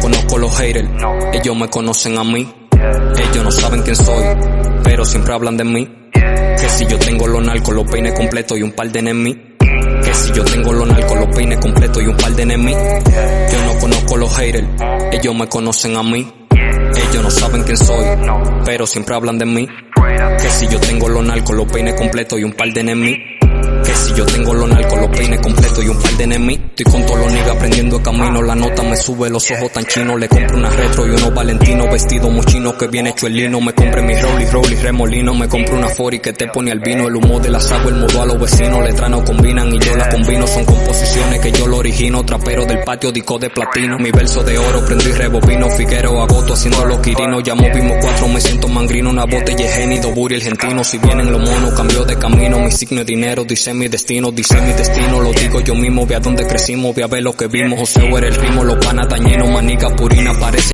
conozco los haters, ellos me conocen a mí. Ellos no saben quién soy, pero siempre hablan de mí. Que si yo tengo los narcos, los peines completos y un par de enemigos. Que si yo tengo los narcos, los peines completos y un par de enemigos. Yo no conozco los haters, ellos me conocen a mí. Ellos no saben quién soy, pero siempre hablan de mí. Que si yo tengo los narcos, los peines completos y un par de enemigos. Que si yo tengo los narcos, los peines completos y un par de enemigos. Estoy con todos los niggas aprendiendo el camino. La nota me sube, los ojos tan chinos. Le compro una retro y unos valentinos. Vestido muy chino que viene hecho el lino. Me compré mi rolly remolino. Me compro una 40 que te pone al vino. El humo de las aguas, el modo a los vecinos. Letras no combinan y yo las combino. Son composiciones que yo lo origino. Trapero del patio, disco de platino. Mi verso de oro, prendo y rebobino. Figuero agoto haciendo los quirinos. Ya movimos 4, me siento mangrino. Una botella de Henny, Doburi argentino. Si vienen los monos, cambio de camino. Mi signo es dinero, dice mi destino, lo digo yo mismo, ve a donde crecimos, ve a ver lo que vimos, José era el ritmo, los panas dañinos, manica purina, parece